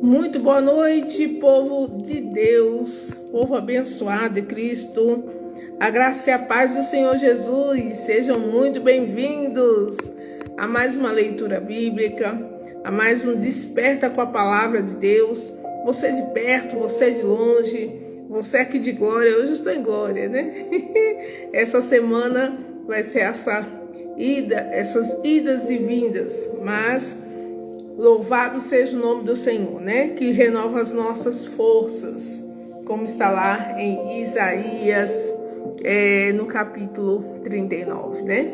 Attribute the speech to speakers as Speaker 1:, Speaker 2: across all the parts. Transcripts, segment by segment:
Speaker 1: Muito boa noite, povo de Deus, povo abençoado de Cristo. A graça e a paz do Senhor Jesus, sejam muito bem-vindos a mais uma leitura bíblica, a mais um Desperta com a Palavra de Deus. Você de perto, você de longe, você aqui de glória. Hoje eu estou em glória, né? Essa semana vai ser essas idas e vindas, mas louvado seja o nome do Senhor, né? Que renova as nossas forças, como está lá em Isaías, no capítulo 39, né?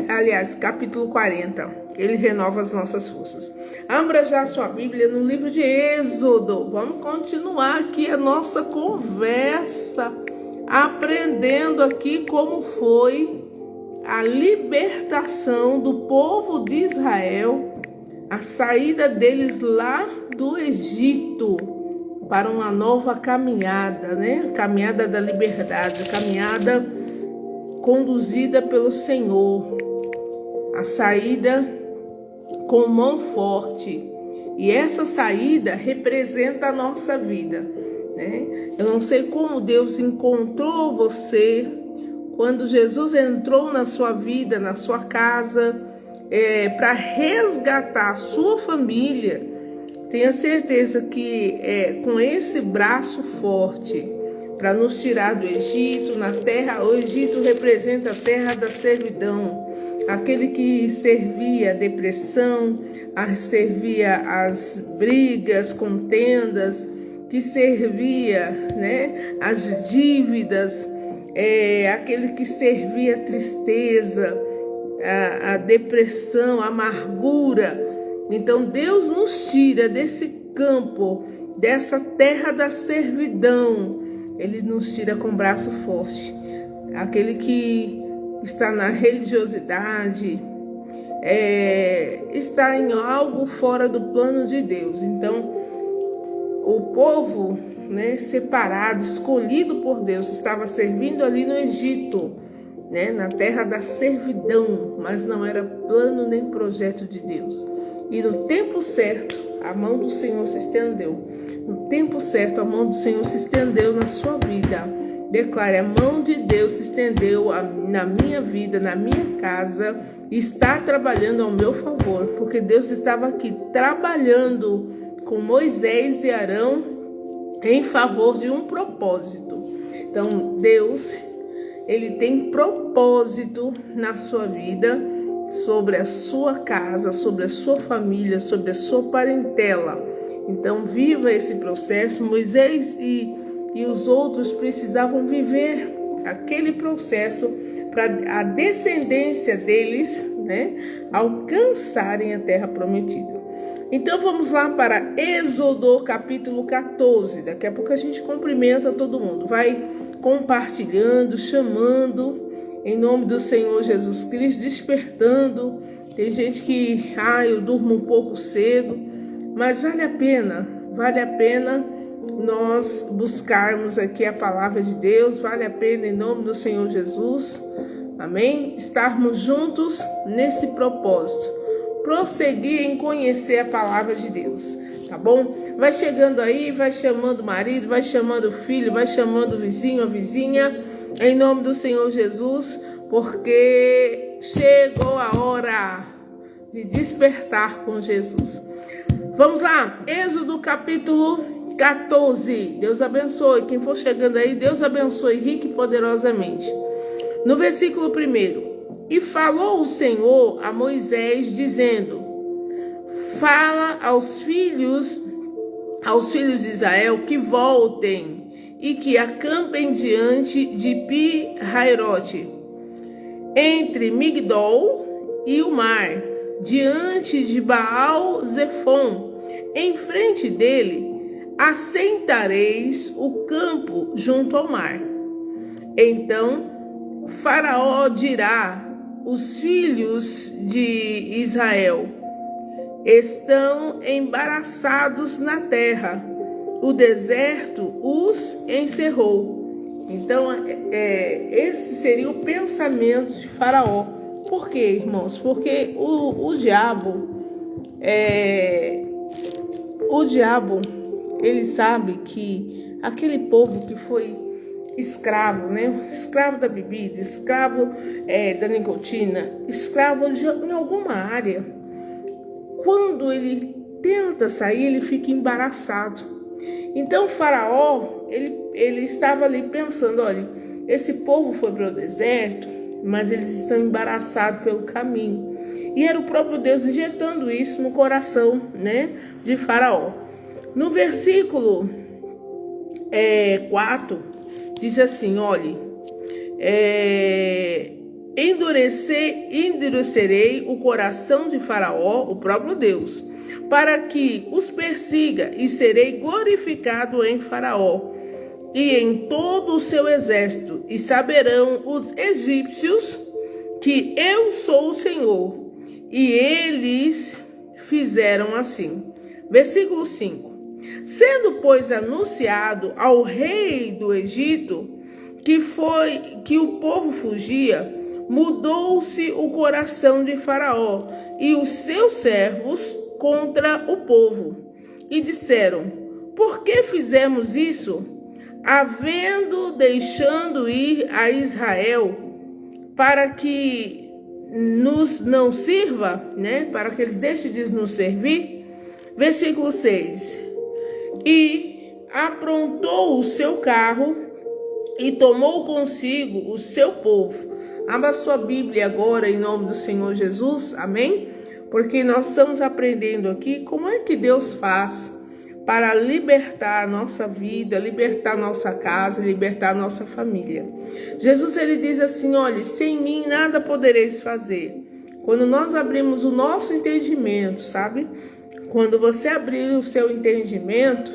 Speaker 1: Aliás, capítulo 40. Ele renova as nossas forças. Abra já a sua Bíblia no livro de Êxodo. Vamos continuar aqui a nossa conversa, aprendendo aqui como foi a libertação do povo de Israel, a saída deles lá do Egito para uma nova caminhada, né? Caminhada da liberdade, caminhada conduzida pelo Senhor, a saída com mão forte. E essa saída representa a nossa vida, né? Eu não sei como Deus encontrou você quando Jesus entrou na sua vida, na sua casa, para resgatar a sua família. Tenha certeza que com esse braço forte para nos tirar do Egito, na terra, o Egito representa a terra da servidão, aquele que servia a depressão, servia as brigas, contendas, que servia, né, as dívidas, aquele que servia a tristeza, a depressão, a amargura. Então Deus nos tira desse campo, dessa terra da servidão. Ele nos tira com braço forte. Aquele que está na religiosidade, está em algo fora do plano de Deus. Então o povo, né, separado, escolhido por Deus, estava servindo ali no Egito, né, na terra da servidão, mas não era plano nem projeto de Deus. E no tempo certo, a mão do Senhor se estendeu. No tempo certo, a mão do Senhor se estendeu na sua vida. Declare: a mão de Deus se estendeu na minha vida, na minha casa, e está trabalhando ao meu favor, porque Deus estava aqui trabalhando com Moisés e Arão em favor de um propósito. Então Deus, ele tem propósito na sua vida, sobre a sua casa, sobre a sua família, sobre a sua parentela. Então viva esse processo. Moisés e os outros precisavam viver aquele processo para a descendência deles, né, alcançarem a terra prometida. Então vamos lá para Êxodo capítulo 14. Daqui a pouco a gente cumprimenta todo mundo. Vai compartilhando, chamando em nome do Senhor Jesus Cristo, despertando. Tem gente que, eu durmo um pouco cedo, mas vale a pena nós buscarmos aqui a palavra de Deus, vale a pena em nome do Senhor Jesus, amém? Estarmos juntos nesse propósito, prosseguir em conhecer a palavra de Deus, tá bom? Vai chegando aí, vai chamando o marido, vai chamando o filho, vai chamando o vizinho, a vizinha, em nome do Senhor Jesus, porque chegou a hora de despertar com Jesus. Vamos lá, Êxodo capítulo 14. Deus abençoe. Quem for chegando aí, Deus abençoe rica e poderosamente. No versículo 1: E falou o Senhor a Moisés, dizendo: Fala aos filhos de Israel que voltem e que acampem diante de Pi-Hairote, entre Migdol e o mar, diante de Baal-Zefon. Em frente dele assentareis o campo junto ao mar. Então Faraó dirá: os filhos de Israel estão embaraçados na terra, o deserto os encerrou. Então, esse seria o pensamento de Faraó. Por quê, irmãos? Porque o diabo O diabo, ele sabe que aquele povo que foi escravo, né? Escravo da bebida, escravo da nicotina, escravo em alguma área. Quando ele tenta sair, ele fica embaraçado. Então o faraó, ele estava ali pensando, olha, esse povo foi para o deserto, mas eles estão embaraçados pelo caminho. E era o próprio Deus injetando isso no coração, né, de faraó. No versículo 4, diz assim, olhe, endurecerei o coração de faraó, o próprio Deus, para que os persiga, e serei glorificado em faraó e em todo o seu exército, e saberão os egípcios que eu sou o Senhor. E eles fizeram assim. Versículo 5. Sendo, pois, anunciado ao rei do Egito que o povo fugia, mudou-se o coração de Faraó e os seus servos contra o povo. E disseram, por que fizemos isso? Deixando ir a Israel, para que nos não sirva, né? Para que eles deixem de nos servir. Versículo 6. E aprontou o seu carro e tomou consigo o seu povo. Abra sua Bíblia agora em nome do Senhor Jesus, amém? Porque nós estamos aprendendo aqui como é que Deus faz para libertar a nossa vida, libertar a nossa casa, libertar a nossa família. Jesus, ele diz assim, olha, sem mim nada podereis fazer. Quando nós abrimos o nosso entendimento, sabe? Quando você abrir o seu entendimento,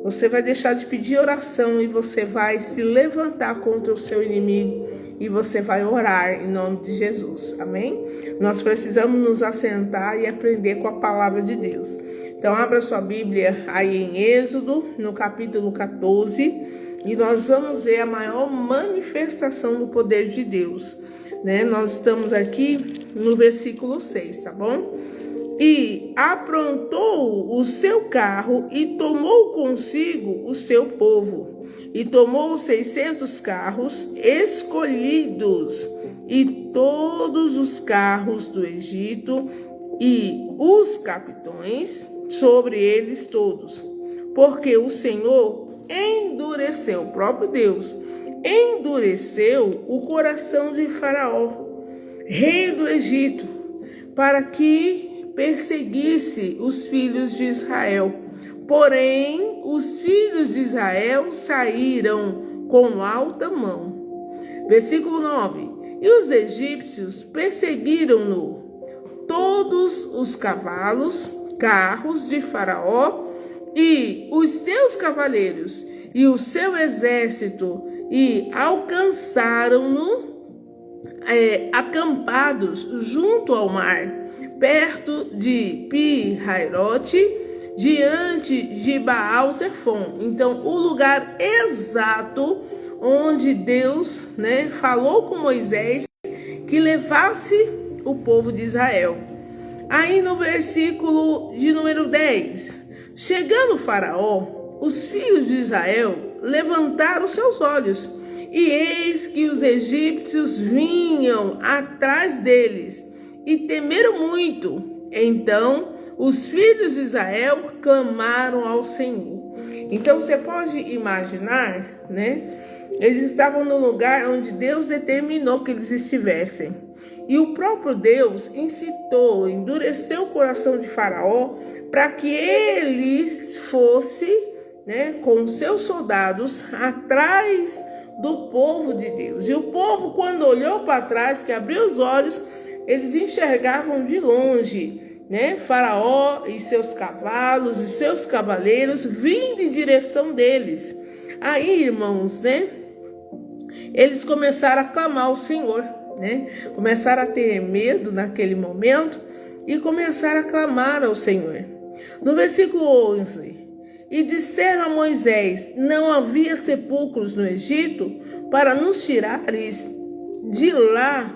Speaker 1: você vai deixar de pedir oração e você vai se levantar contra o seu inimigo e você vai orar em nome de Jesus, amém? Nós precisamos nos assentar e aprender com a palavra de Deus. Então, abra sua Bíblia aí em Êxodo, no capítulo 14, e nós vamos ver a maior manifestação do poder de Deus, né? Nós estamos aqui no versículo 6, tá bom? E aprontou o seu carro e tomou consigo o seu povo, e tomou 600 carros escolhidos, e todos os carros do Egito, e os capitões sobre eles todos, porque o Senhor endureceu, o próprio Deus, endureceu o coração de Faraó, rei do Egito, para que perseguisse os filhos de Israel. Porém, os filhos de Israel saíram com alta mão. Versículo 9. E os egípcios perseguiram-no, todos os cavalos, carros de Faraó e os seus cavaleiros e o seu exército, e alcançaram-no acampados junto ao mar, perto de Pi-Hairote, diante de Baal-Zefon. Então, o lugar exato onde Deus, né, falou com Moisés que levasse o povo de Israel. Aí no versículo de número 10, chegando o Faraó, os filhos de Israel levantaram seus olhos, e eis que os egípcios vinham atrás deles, e temeram muito. Então os filhos de Israel clamaram ao Senhor. Então você pode imaginar, né? Eles estavam no lugar onde Deus determinou que eles estivessem. E o próprio Deus incitou, endureceu o coração de Faraó para que ele fosse, né, com seus soldados atrás do povo de Deus. E o povo, quando olhou para trás, que abriu os olhos, eles enxergavam de longe, né, Faraó e seus cavalos e seus cavaleiros vindo em direção deles. Aí, irmãos, né, eles começaram a clamar ao Senhor, né? Começaram a ter medo naquele momento e começaram a clamar ao Senhor. No versículo 11, e disseram a Moisés, não havia sepulcros no Egito para nos tirares de lá,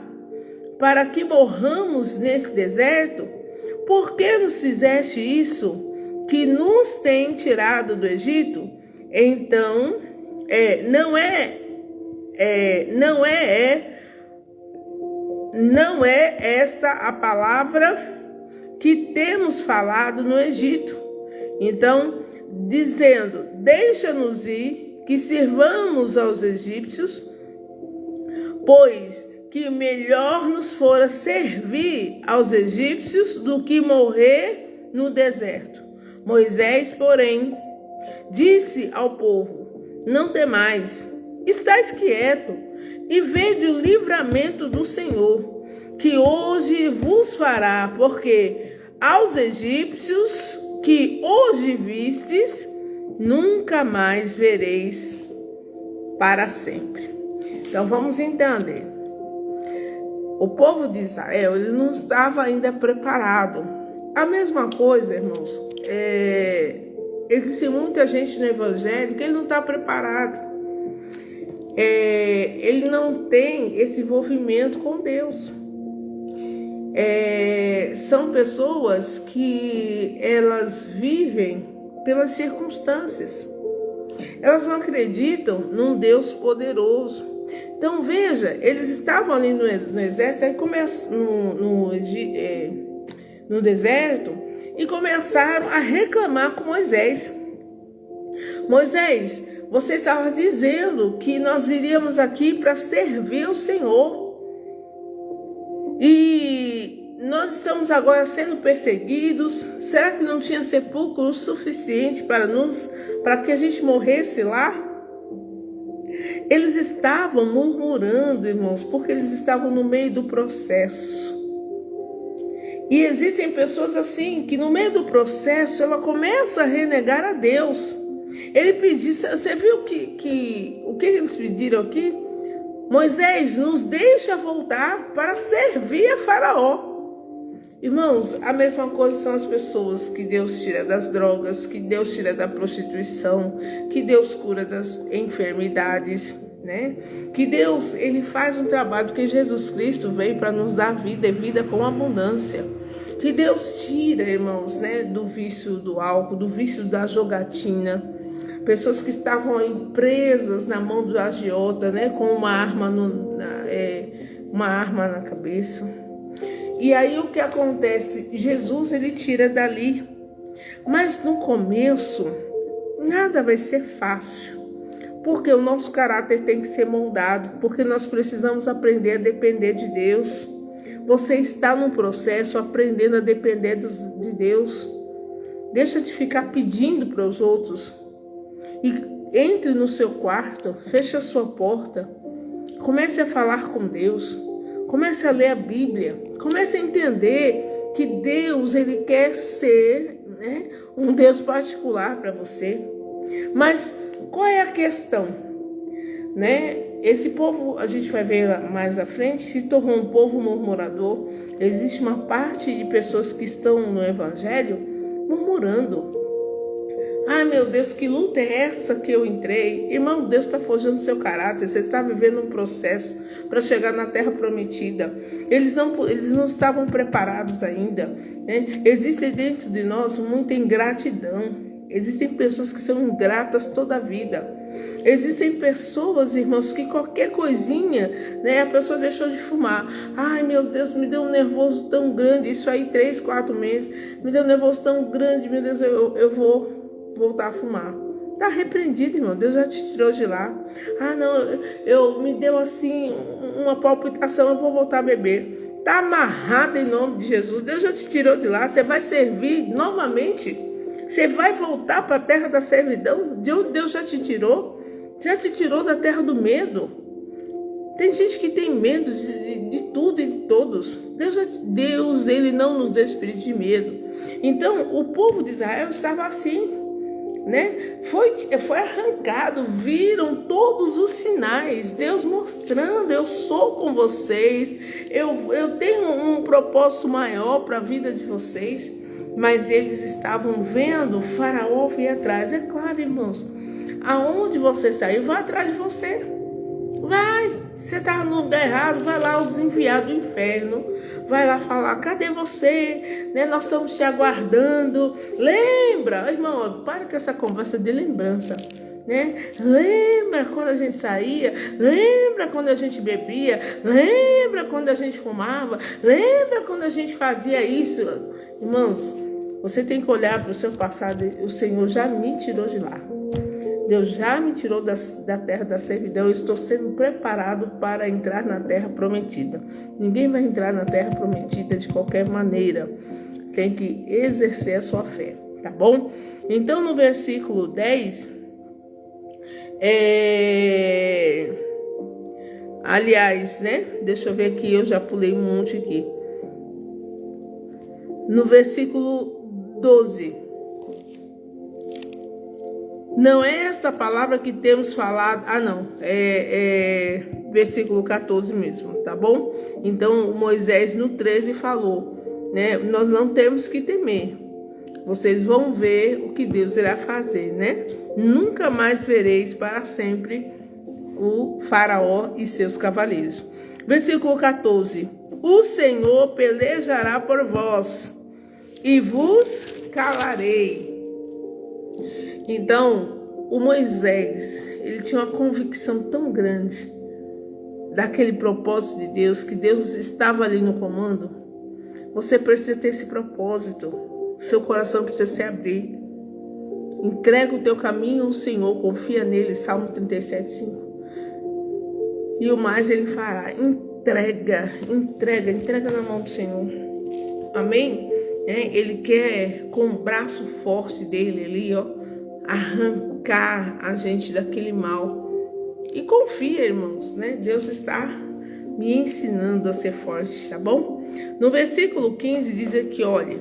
Speaker 1: para que morramos nesse deserto? Por que nos fizeste isso, que nos tem tirado do Egito, então não é esta a palavra que temos falado no Egito. Então, dizendo: deixa-nos ir, que sirvamos aos egípcios, pois que melhor nos fora servir aos egípcios do que morrer no deserto. Moisés, porém, disse ao povo: não temais, estais quieto, e vede o livramento do Senhor, que hoje vos fará, porque aos egípcios que hoje vistes, nunca mais vereis para sempre. Então vamos entender. O povo de Israel, ele não estava ainda preparado. A mesma coisa, irmãos, existe muita gente no evangelho que ele não está preparado. Ele não tem esse envolvimento com Deus. São pessoas que elas vivem pelas circunstâncias. Elas não acreditam num Deus poderoso. Então veja, eles estavam ali no exército, aí no deserto, e começaram a reclamar com Moisés. Moisés, você estava dizendo que nós viríamos aqui para servir o Senhor. E nós estamos agora sendo perseguidos. Será que não tinha sepulcro suficiente para que a gente morresse lá? Eles estavam murmurando, irmãos, porque eles estavam no meio do processo. E existem pessoas assim, que no meio do processo, ela começa a renegar a Deus. Ele pediu, você viu o que eles pediram aqui? Moisés, nos deixa voltar para servir a Faraó. Irmãos, a mesma coisa são as pessoas que Deus tira das drogas, que Deus tira da prostituição, que Deus cura das enfermidades, né? Que Deus, ele faz um trabalho, porque Jesus Cristo veio para nos dar vida e vida com abundância. Que Deus tira, irmãos, né, do vício do álcool, do vício da jogatina. Pessoas que estavam presas na mão do agiota, né, com uma arma na cabeça. E aí o que acontece? Jesus, ele tira dali. Mas no começo, nada vai ser fácil. Porque o nosso caráter tem que ser moldado. Porque nós precisamos aprender a depender de Deus. Você está num processo aprendendo a depender de Deus. Deixa de ficar pedindo para os outros. E entre no seu quarto, feche a sua porta. Comece a falar com Deus. Comece a ler a Bíblia. Comece a entender que Deus, ele quer ser, né, um Deus particular para você. Mas qual é a questão? Né? Esse povo, a gente vai ver mais à frente, se tornou um povo murmurador. Existe uma parte de pessoas que estão no Evangelho murmurando. Ai, meu Deus, que luta é essa que eu entrei? Irmão, Deus está forjando seu caráter. Você está vivendo um processo para chegar na terra prometida. Eles não estavam preparados ainda, né? Existe dentro de nós muita ingratidão. Existem pessoas que são ingratas toda a vida. Existem pessoas, irmãos, que qualquer coisinha, né, a pessoa deixou de fumar. Ai, meu Deus, me deu um nervoso tão grande. Isso aí, 3, 4 meses. Me deu um nervoso tão grande, meu Deus, eu vou voltar a fumar. Está repreendido, irmão. Deus já te tirou de lá. Ah, não, me deu assim uma palpitação, eu vou voltar a beber. Está amarrado em nome de Jesus. Deus já te tirou de lá. Você vai servir novamente. Você vai voltar para a terra da servidão. Deus já te tirou. Já te tirou da terra do medo. Tem gente que tem medo de tudo e de todos. Deus, ele não nos deu espírito de medo. Então, o povo de Israel estava assim, né? Foi arrancado, viram todos os sinais, Deus mostrando: eu sou com vocês, eu tenho um propósito maior para a vida de vocês. Mas eles estavam vendo o Faraó vir atrás. É claro, irmãos, aonde você saiu, vai atrás de você. Vai. Você está no lugar errado, vai lá os enviados do inferno, vai lá falar, cadê você? Né? Nós estamos te aguardando. Lembra, irmão, para com essa conversa de lembrança. Né? Lembra quando a gente saía? Lembra quando a gente bebia? Lembra quando a gente fumava? Lembra quando a gente fazia isso? Irmãos, você tem que olhar para o seu passado. O Senhor já me tirou de lá. Deus já me tirou da terra da servidão. Eu estou sendo preparado para entrar na terra prometida. Ninguém vai entrar na terra prometida de qualquer maneira. Tem que exercer a sua fé, tá bom? Então, no versículo 10, aliás, né? Deixa eu ver aqui, eu já pulei um monte aqui. No versículo 12. Não é essa palavra que temos falado. Não. Versículo 14 mesmo, tá bom? Então, Moisés no 13 falou, né? Nós não temos que temer. Vocês vão ver o que Deus irá fazer, né? Nunca mais vereis para sempre o faraó e seus cavaleiros. Versículo 14. O Senhor pelejará por vós e vos calarei. Então, o Moisés, ele tinha uma convicção tão grande daquele propósito de Deus, que Deus estava ali no comando. Você precisa ter esse propósito. Seu coração precisa se abrir. Entrega o teu caminho ao Senhor, confia nele, Salmo 37:5. E o mais ele fará. Entrega na mão do Senhor. Amém? Ele quer, com o braço forte dele ali, arrancar a gente daquele mal. E confia, irmãos, né? Deus está me ensinando a ser forte, tá bom? No versículo 15 diz aqui, olha: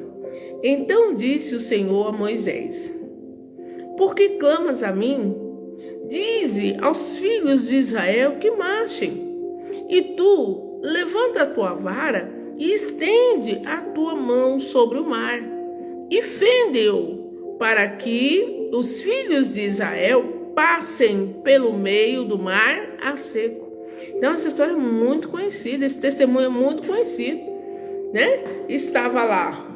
Speaker 1: então disse o Senhor a Moisés: por que clamas a mim? Dize aos filhos de Israel que marchem. E tu, levanta a tua vara e estende a tua mão sobre o mar e fende-o, para que os filhos de Israel passem pelo meio do mar a seco. Então, essa história é muito conhecida, esse testemunho é muito conhecido, né? Estava lá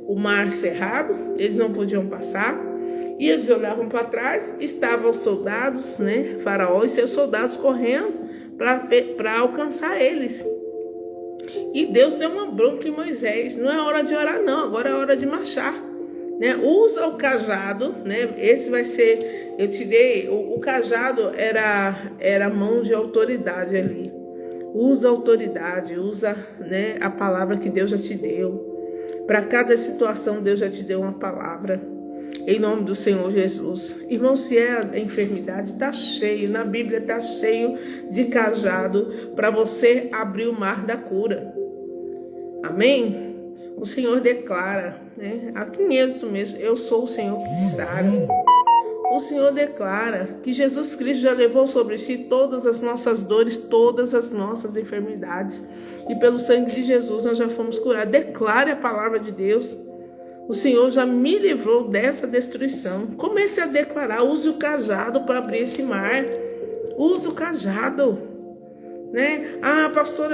Speaker 1: o mar cerrado, eles não podiam passar, e eles olhavam para trás, estavam os soldados, né? Faraó e seus soldados correndo para alcançar eles. E Deus deu uma bronca em Moisés: não é hora de orar não, agora é hora de marchar, né? Usa o cajado, né? Esse vai ser, eu te dei, o cajado era mão de autoridade ali. Usa a autoridade, usa, né, a palavra que Deus já te deu. Para cada situação Deus já te deu uma palavra, em nome do Senhor Jesus. Irmão, se é a enfermidade, está cheio, na Bíblia está cheio de cajado para você abrir o mar da cura. Amém? O Senhor declara, né? Aqui em Êxodo mesmo: eu sou o Senhor que sara. O Senhor declara que Jesus Cristo já levou sobre si todas as nossas dores, todas as nossas enfermidades. E pelo sangue de Jesus nós já fomos curados. Declare a palavra de Deus. O Senhor já me livrou dessa destruição. Comece a declarar. Use o cajado para abrir esse mar. Use o cajado, né? Pastor,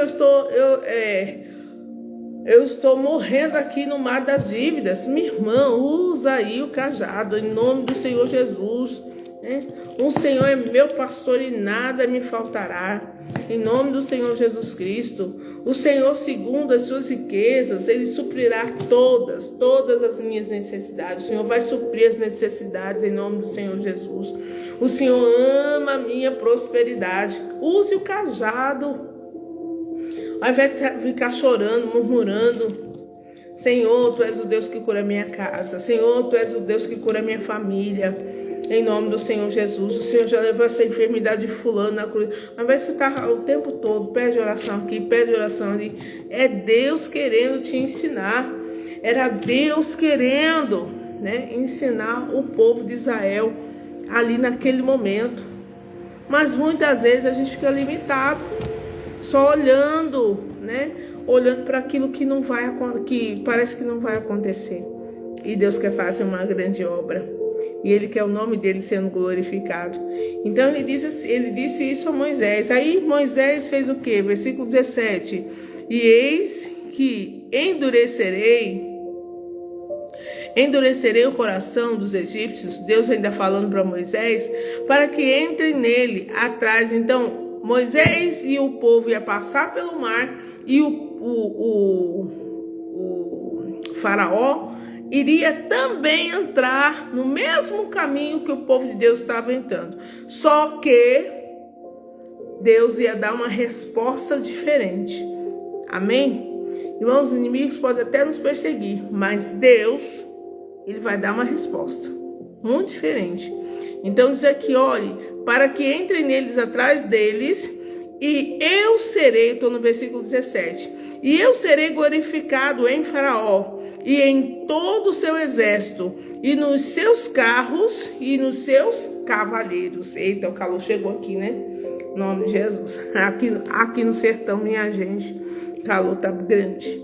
Speaker 1: eu estou morrendo aqui no mar das dívidas. Minha irmã, usa aí o cajado, em nome do Senhor Jesus, né? O Senhor é meu pastor e nada me faltará, em nome do Senhor Jesus Cristo. O Senhor, segundo as suas riquezas, Ele suprirá todas as minhas necessidades. O Senhor vai suprir as necessidades em nome do Senhor Jesus. O Senhor ama a minha prosperidade. Use o cajado. Ao invés de ficar chorando, murmurando: Senhor, Tu és o Deus que cura a minha casa. Senhor, Tu és o Deus que cura a minha família. Em nome do Senhor Jesus. O Senhor já levou essa enfermidade de fulano na cruz. Ao invés de você estar o tempo todo, pede oração aqui, pede oração ali. É Deus querendo te ensinar. Era Deus querendo, né, ensinar o povo de Israel ali naquele momento. Mas muitas vezes a gente fica limitado, só olhando, né? Olhando para aquilo que parece que não vai acontecer. E Deus quer fazer uma grande obra. E ele quer o nome dele sendo glorificado. Então ele disse isso a Moisés. Aí Moisés fez o quê? Versículo 17. E eis que endurecerei o coração dos egípcios, Deus ainda falando para Moisés, para que entrem nele atrás. Então Moisés e o povo ia passar pelo mar, e o faraó iria também entrar no mesmo caminho que o povo de Deus estava entrando. Só que Deus ia dar uma resposta diferente. Amém? Irmãos, os inimigos podem até nos perseguir, mas Deus, ele vai dar uma resposta muito diferente. Então diz aqui, olhe, para que entrem neles atrás deles, e eu serei, estou no versículo 17, e eu serei glorificado em Faraó e em todo o seu exército, e nos seus carros e nos seus cavaleiros. Eita, o calor chegou aqui, né? Em nome de Jesus. Aqui no sertão, minha gente, o calor tá grande.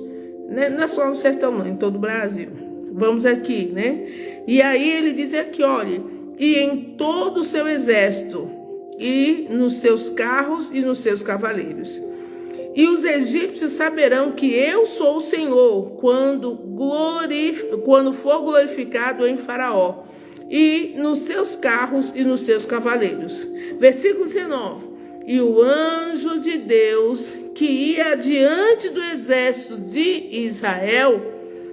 Speaker 1: Não é só no sertão, não, em todo o Brasil. Vamos aqui, né? E aí ele diz aqui, olha, e em todo o seu exército, e nos seus carros e nos seus cavaleiros. E os egípcios saberão que eu sou o Senhor quando for glorificado em Faraó, e nos seus carros e nos seus cavaleiros. Versículo 19. E o anjo de Deus, que ia diante do exército de Israel,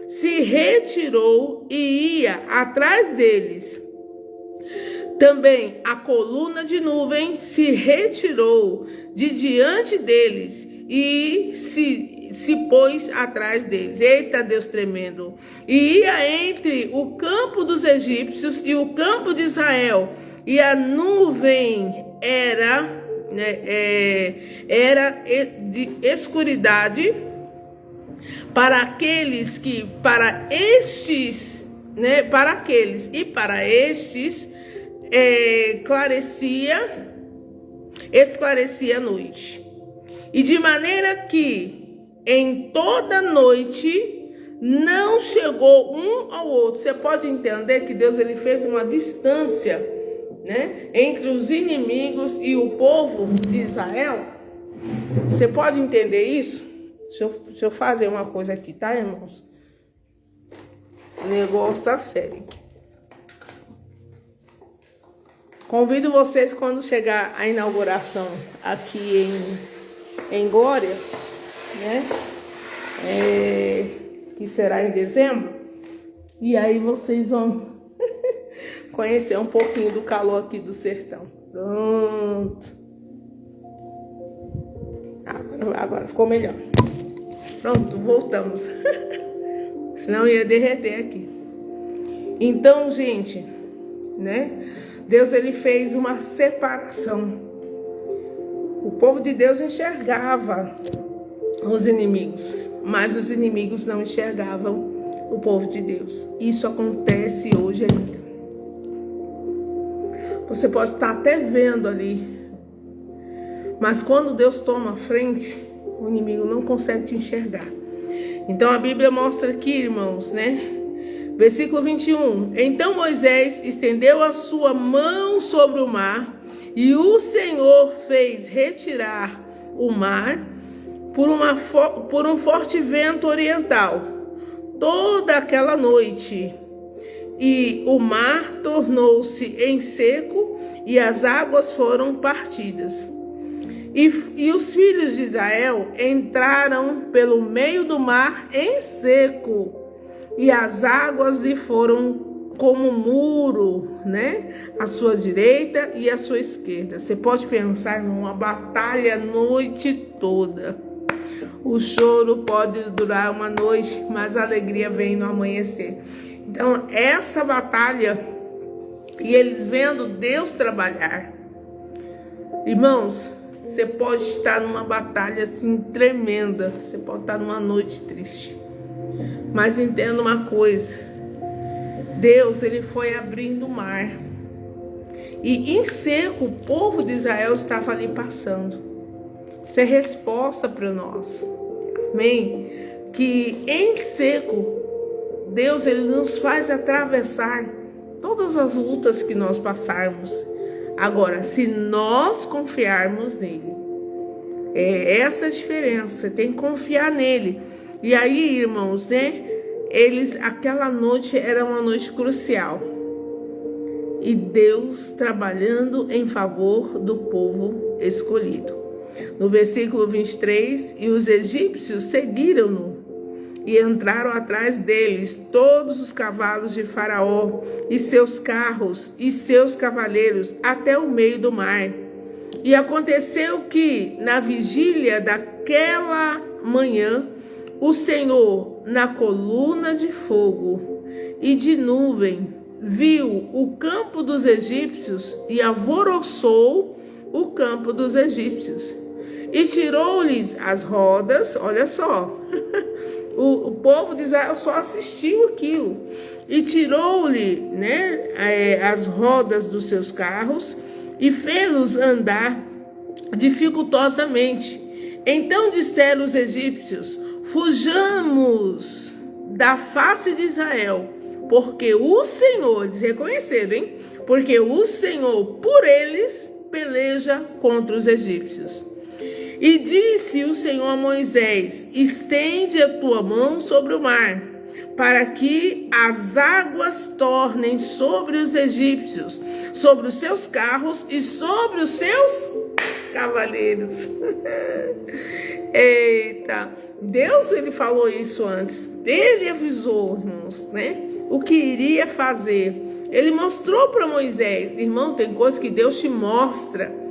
Speaker 1: se retirou e ia atrás deles. Também a coluna de nuvem se retirou de diante deles e se pôs atrás deles. Eita, Deus tremendo! E ia entre o campo dos egípcios e o campo de Israel, e a nuvem era de escuridade para aqueles esclarecia a noite. E de maneira que em toda noite não chegou um ao outro. Você pode entender que Deus ele fez uma distância, né, entre os inimigos e o povo de Israel? Você pode entender isso? Deixa eu fazer uma coisa aqui, tá, irmãos? O negócio tá sério. Convido vocês, quando chegar a inauguração aqui em Glória, né? Que será em dezembro. E aí vocês vão conhecer um pouquinho do calor aqui do sertão. Pronto. Agora ficou melhor. Pronto, voltamos. Senão ia derreter aqui. Então, gente, né? Deus ele fez uma separação. O povo de Deus enxergava os inimigos, mas os inimigos não enxergavam o povo de Deus. Isso acontece hoje ainda. Você pode estar até vendo ali, mas quando Deus toma a frente, o inimigo não consegue te enxergar. Então a Bíblia mostra aqui, irmãos, né? Versículo 21. Então Moisés estendeu a sua mão sobre o mar, e o Senhor fez retirar o mar por um forte vento oriental toda aquela noite. E o mar tornou-se em seco, e as águas foram partidas. E os filhos de Israel entraram pelo meio do mar em seco, e as águas lhe foram como muro, né? À sua direita e à sua esquerda. Você pode pensar numa batalha a noite toda. O choro pode durar uma noite, mas a alegria vem no amanhecer. Então, essa batalha, e eles vendo Deus trabalhar. Irmãos, você pode estar numa batalha assim tremenda. Você pode estar numa noite triste. Mas entenda uma coisa. Deus, ele foi abrindo o mar. E em seco, o povo de Israel estava ali passando. Isso é resposta para nós. Amém? Que em seco, Deus, ele nos faz atravessar todas as lutas que nós passarmos. Agora, se nós confiarmos nele, é essa a diferença. Você tem que confiar nele. E aí, irmãos, né? Aquela noite era uma noite crucial. E Deus trabalhando em favor do povo escolhido. No versículo 23, e os egípcios seguiram-no e entraram atrás deles todos os cavalos de Faraó e seus carros e seus cavaleiros até o meio do mar. E aconteceu que na vigília daquela manhã o Senhor, na coluna de fogo e de nuvem, viu o campo dos egípcios e alvoroçou o campo dos egípcios. E tirou-lhes as rodas, olha só, o povo de Israel só assistiu aquilo. E tirou-lhe, né, as rodas dos seus carros e fê-los andar dificultosamente. Então disseram os egípcios: fujamos da face de Israel, porque o Senhor, eles reconheceram, hein? Porque o Senhor por eles peleja contra os egípcios. E disse o Senhor a Moisés: estende a tua mão sobre o mar, para que as águas tornem sobre os egípcios, sobre os seus carros e sobre os seus cavaleiros. Eita, Deus, ele falou isso antes. Ele avisou, irmãos, né? O que iria fazer. Ele mostrou para Moisés. Irmão, tem coisas que Deus te mostra.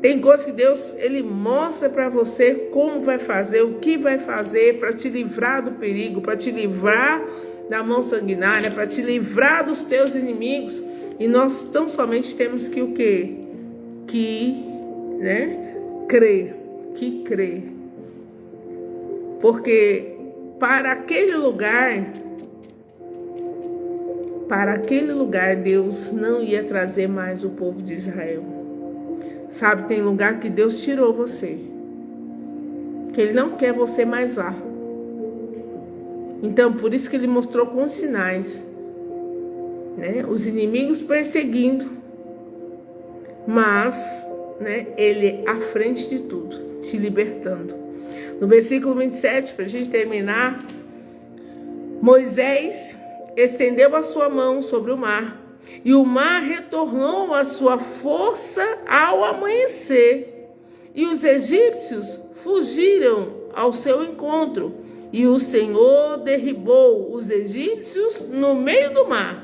Speaker 1: Tem coisas que Deus, ele mostra para você como vai fazer, o que vai fazer para te livrar do perigo, para te livrar da mão sanguinária, para te livrar dos teus inimigos. E nós tão somente temos que o quê? Crer. Que crer. Porque para aquele lugar Deus não ia trazer mais o povo de Israel. Sabe, tem lugar que Deus tirou você, que Ele não quer você mais lá. Então, por isso que Ele mostrou com os sinais, né? Os inimigos perseguindo, mas, né, Ele à frente de tudo, te libertando. No versículo 27, para a gente terminar, Moisés estendeu a sua mão sobre o mar, e o mar retornou a sua força ao amanhecer, e os egípcios fugiram ao seu encontro, e o Senhor derribou os egípcios no meio do mar,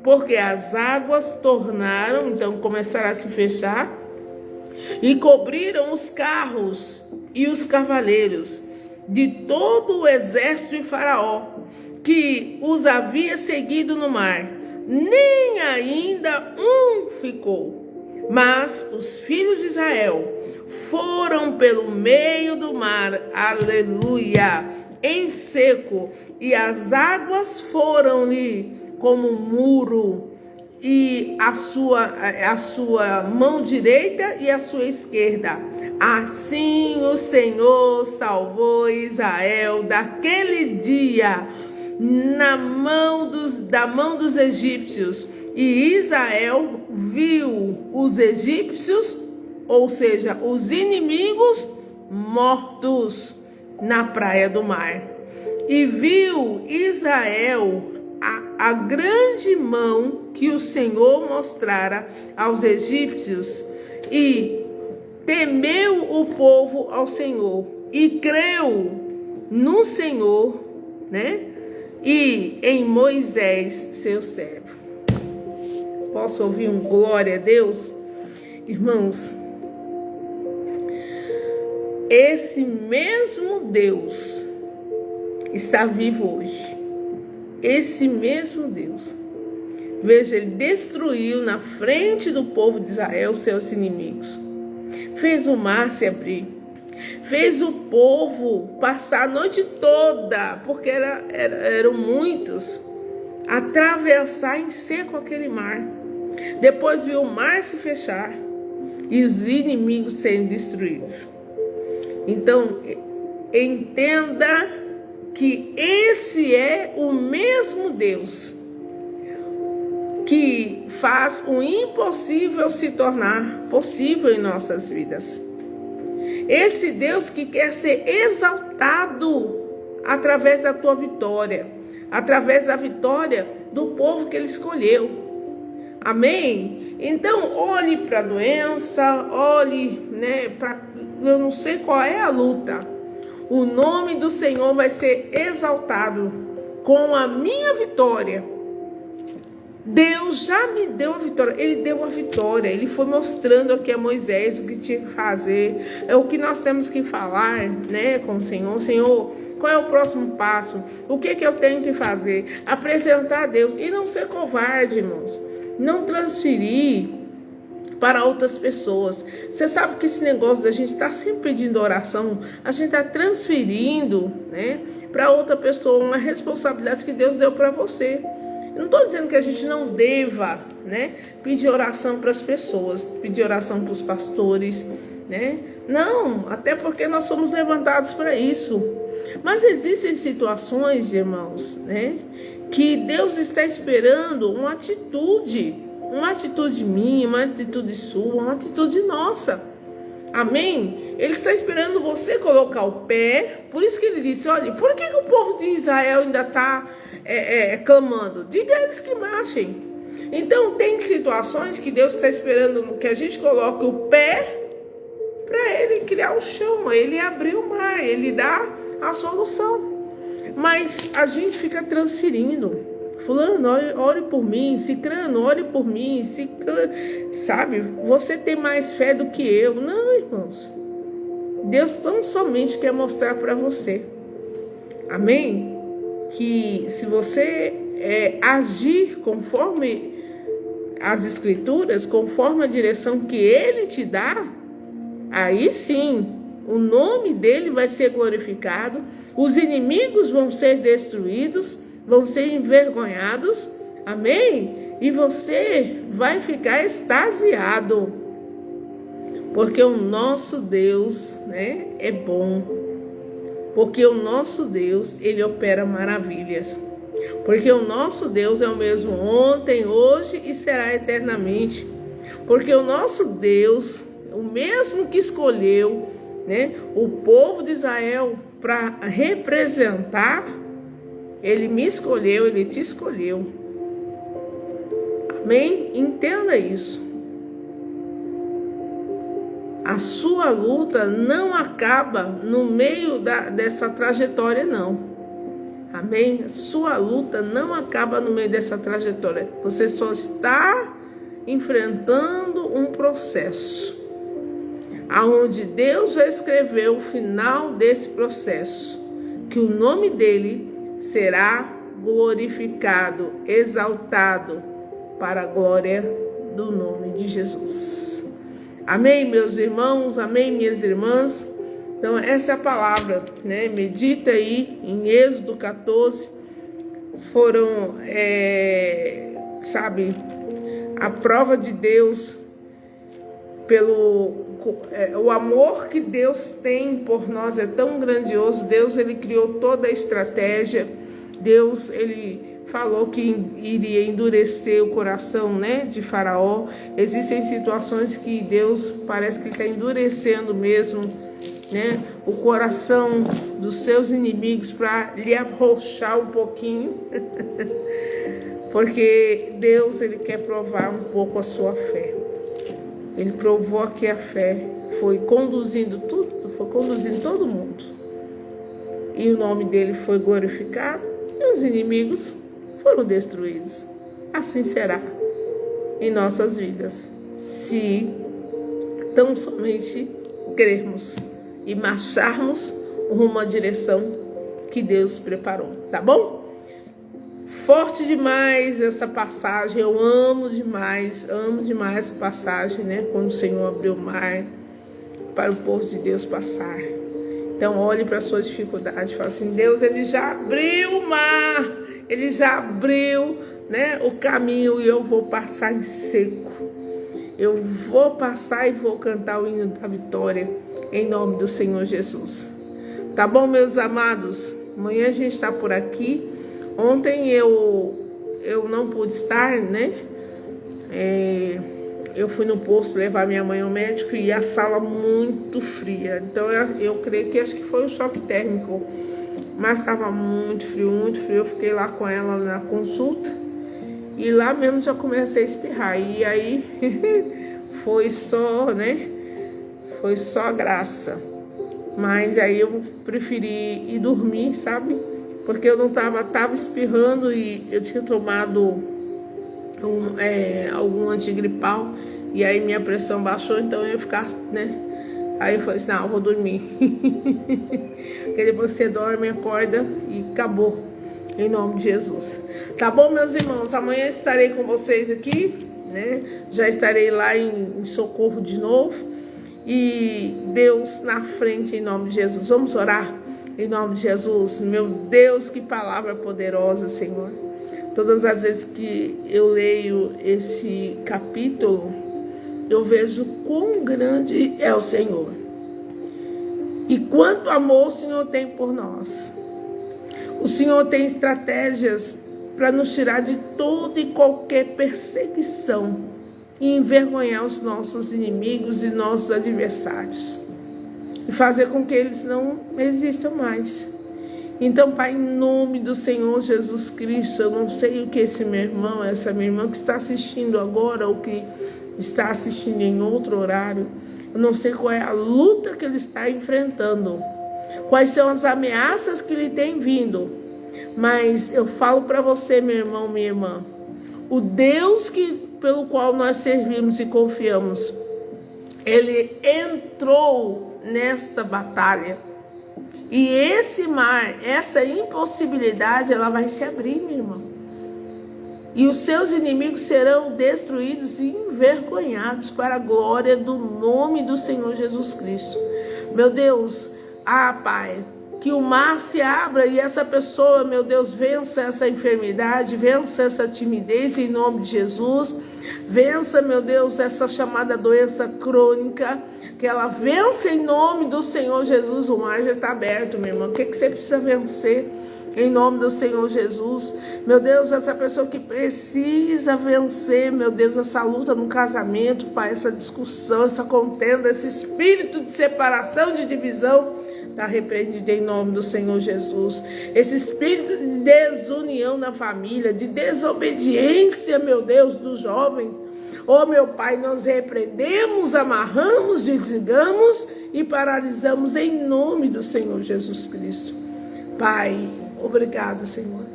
Speaker 1: porque as águas tornaram, então começaram a se fechar, e cobriram os carros e os cavaleiros de todo o exército de Faraó, que os havia seguido no mar. Nem ainda um ficou. Mas os filhos de Israel foram pelo meio do mar, aleluia, em seco, e as águas foram-lhe como um muro, e a sua mão direita e a sua esquerda. Assim o Senhor salvou Israel daquele dia da mão dos egípcios, e Israel viu os egípcios, ou seja, os inimigos, mortos na praia do mar. E viu Israel a grande mão que o Senhor mostrara aos egípcios, e temeu o povo ao Senhor, e creu no Senhor, né? E em Moisés, seu servo. Posso ouvir um glória a Deus? Irmãos, esse mesmo Deus está vivo hoje. Esse mesmo Deus. Veja, ele destruiu na frente do povo de Israel seus inimigos. Fez o mar se abrir. Fez o povo passar a noite toda, porque eram muitos, atravessar em seco aquele mar. Depois viu o mar se fechar e os inimigos serem destruídos. Então, entenda que esse é o mesmo Deus. que faz o impossível se tornar possível em nossas vidas. Esse Deus que quer ser exaltado através da tua vitória, através da vitória do povo que Ele escolheu. Amém? Então, olhe para a doença, olhe, para... Eu não sei qual é a luta. O nome do Senhor vai ser exaltado com a minha vitória. Deus já me deu a vitória. Ele deu a vitória. Ele foi mostrando aqui a Moisés o que tinha que fazer. É o que nós temos que falar, com o Senhor. Senhor, qual é o próximo passo? O que eu tenho que fazer? Apresentar a Deus. E não ser covarde, irmãos. Não transferir para outras pessoas. Você sabe que esse negócio da gente estar sempre pedindo oração, a gente está transferindo, para outra pessoa uma responsabilidade que Deus deu para você. Eu não estou dizendo que a gente não deva, pedir oração para as pessoas, pedir oração para os pastores, Não, até porque nós somos levantados para isso. Mas existem situações, irmãos, que Deus está esperando uma atitude minha, uma atitude sua, uma atitude nossa. Amém? Ele está esperando você colocar o pé. Por isso que ele disse, olha, por que o povo de Israel ainda está clamando? Diga a eles que marchem. Então tem situações que Deus está esperando que a gente coloque o pé para Ele criar o chão, Ele abrir o mar, Ele dá a solução. Mas a gente fica transferindo. Fulano, ore por mim. Cicrano, ore por mim. Sabe, você tem mais fé do que eu. Não, irmãos. Deus tão somente quer mostrar para você. Amém? Que se você agir conforme as Escrituras, conforme a direção que Ele te dá, aí sim, o nome dele vai ser glorificado, os inimigos vão ser destruídos, vão ser envergonhados, amém? E você vai ficar extasiado, porque o nosso Deus, é bom, porque o nosso Deus, Ele opera maravilhas, porque o nosso Deus é o mesmo ontem, hoje e será eternamente, porque o nosso Deus, o mesmo que escolheu, o povo de Israel para representar, Ele me escolheu, Ele te escolheu. Amém? Entenda isso. A sua luta não acaba no meio dessa trajetória, não. Amém? A sua luta não acaba no meio dessa trajetória. Você só está enfrentando um processo, aonde Deus já escreveu o final desse processo, que o nome dele será glorificado, exaltado para a glória do nome de Jesus. Amém, meus irmãos, amém, minhas irmãs. Então essa é a palavra, medita aí em Êxodo 14, foram, a prova de Deus, o amor que Deus tem por nós é tão grandioso. Deus, Ele criou toda a estratégia. Deus, Ele falou que iria endurecer o coração, de Faraó. Existem situações que Deus parece que está endurecendo mesmo, o coração dos seus inimigos para lhe arrochar um pouquinho. Porque Deus, Ele quer provar um pouco a sua fé. Ele provou que a fé foi conduzindo todo mundo. E o nome dele foi glorificado e os inimigos foram destruídos. Assim será em nossas vidas, se tão somente crermos e marcharmos rumo à direção que Deus preparou. Tá bom? Forte demais essa passagem, eu amo demais essa passagem, quando o Senhor abriu o mar para o povo de Deus passar. Então olhe para a sua dificuldade e fale assim, Deus, Ele já abriu o mar, Ele já abriu, o caminho e eu vou passar em seco. Eu vou passar e vou cantar o hino da vitória em nome do Senhor Jesus. Tá bom, meus amados? Amanhã a gente está por aqui. Ontem eu não pude estar, Eu fui no posto levar minha mãe ao médico e a sala muito fria. Então eu creio que acho que foi um choque térmico. Mas estava muito frio, muito frio. Eu fiquei lá com ela na consulta. E lá mesmo já comecei a espirrar. E aí foi só, né? Foi só graça. Mas aí eu preferi ir dormir, sabe? Porque eu não tava espirrando e eu tinha tomado algum antigripal. E aí minha pressão baixou, então eu ia ficar, né? Aí eu falei assim, não, eu vou dormir. Porque depois você dorme, acorda e acabou. Em nome de Jesus. Tá bom, meus irmãos? Amanhã estarei com vocês aqui, né? Já estarei lá em Socorro de novo. E Deus na frente, em nome de Jesus. Vamos orar? Em nome de Jesus. Meu Deus, que palavra poderosa, Senhor. Todas as vezes que eu leio esse capítulo, eu vejo quão grande é o Senhor. E quanto amor o Senhor tem por nós. O Senhor tem estratégias para nos tirar de toda e qualquer perseguição e envergonhar os nossos inimigos e nossos adversários. E fazer com que eles não existam mais. Então, Pai, em nome do Senhor Jesus Cristo, eu não sei o que esse meu irmão, essa minha irmã que está assistindo agora ou que está assistindo em outro horário, eu não sei qual é a luta que ele está enfrentando, quais são as ameaças que lhe têm vindo, mas eu falo para você, meu irmão, minha irmã, o Deus pelo qual nós servimos e confiamos, Ele entrou nesta batalha, e esse mar, essa impossibilidade, ela vai se abrir, meu irmão. E os seus inimigos serão destruídos e envergonhados para a glória do nome do Senhor Jesus Cristo. Meu Deus, Pai, que o mar se abra e essa pessoa, meu Deus, vença essa enfermidade, vença essa timidez em nome de Jesus. Vença, meu Deus, essa chamada doença crônica, que ela vença em nome do Senhor Jesus. O mar já está aberto, meu irmão. O que você precisa vencer? Em nome do Senhor Jesus, meu Deus, essa pessoa que precisa vencer, meu Deus, essa luta no casamento, Pai, essa discussão, essa contenda, esse espírito de separação, de divisão, está repreendido em nome do Senhor Jesus. Esse espírito de desunião na família, de desobediência, meu Deus, dos jovens. Oh, meu Pai, nós repreendemos, amarramos, desligamos e paralisamos em nome do Senhor Jesus Cristo. Pai, obrigado, Senhor,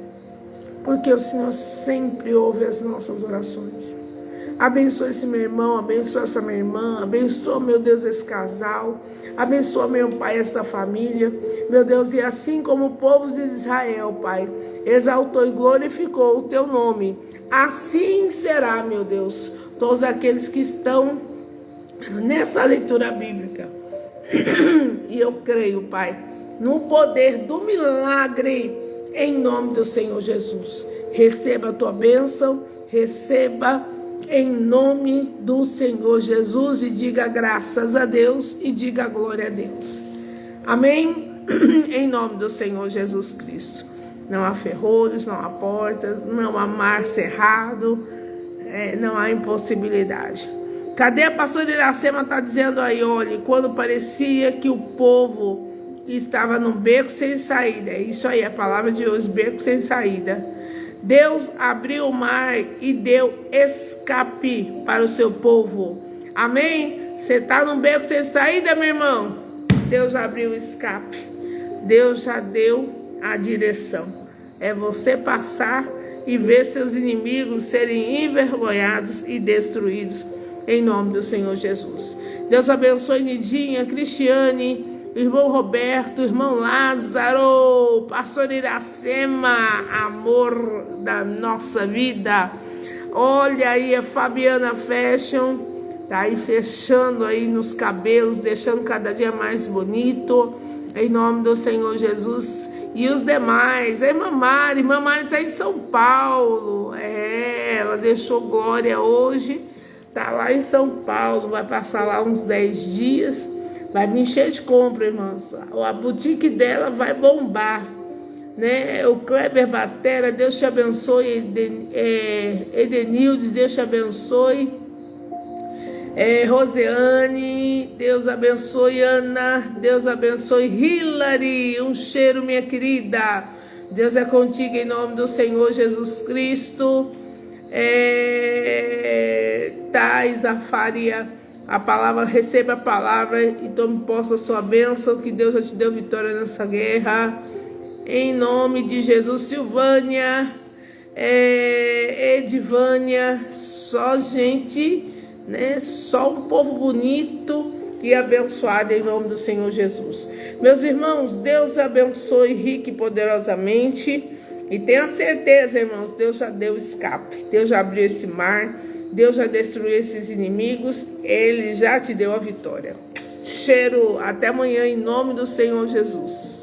Speaker 1: porque o Senhor sempre ouve as nossas orações. Abençoa esse meu irmão, abençoa essa minha irmã, abençoa, meu Deus, esse casal, abençoa, meu Pai, essa família, meu Deus, e assim como o povo de Israel, Pai, exaltou e glorificou o teu nome, assim será, meu Deus, todos aqueles que estão nessa leitura bíblica. E eu creio, Pai, no poder do milagre, em nome do Senhor Jesus. Receba a tua bênção, receba em nome do Senhor Jesus e diga graças a Deus e diga glória a Deus. Amém? Em nome do Senhor Jesus Cristo. Não há ferrolhos, não há portas, não há mar cerrado, não há impossibilidade. Cadê a pastora Iracema? Está dizendo aí, olha, quando parecia que o povo estava num beco sem saída. É isso aí, a palavra de hoje, beco sem saída. Deus abriu o mar e deu escape para o seu povo. Amém? Você está num beco sem saída, meu irmão? Deus abriu o escape. Deus já deu a direção. É você passar e ver seus inimigos serem envergonhados e destruídos. Em nome do Senhor Jesus. Deus abençoe Nidinha, Cristiane, irmão Roberto, irmão Lázaro, pastor Iracema, amor da nossa vida. Olha aí a Fabiana Fashion, tá aí fechando aí nos cabelos, deixando cada dia mais bonito, em nome do Senhor Jesus. E os demais, a irmã Mari está em São Paulo, ela deixou Glória hoje, tá lá em São Paulo, vai passar lá uns 10 dias. Vai vir cheio de compra, irmãos. A boutique dela vai bombar. né? O Kleber Batera, Deus te abençoe. Edenildes, Deus te abençoe. Roseane, Deus abençoe. Ana, Deus abençoe. Hilary, um cheiro, minha querida. Deus é contigo em nome do Senhor Jesus Cristo. Thais, a Faria, a palavra, receba a palavra e tome posse da sua bênção, que Deus já te deu vitória nessa guerra. Em nome de Jesus. Silvânia, Edivânia, só gente, né? Só um povo bonito e abençoado em nome do Senhor Jesus. Meus irmãos, Deus abençoe rica e poderosamente. E tenha certeza, irmãos, Deus já deu escape. Deus já abriu esse mar. Deus já destruiu esses inimigos. Ele já te deu a vitória. Cheiro, até amanhã em nome do Senhor Jesus.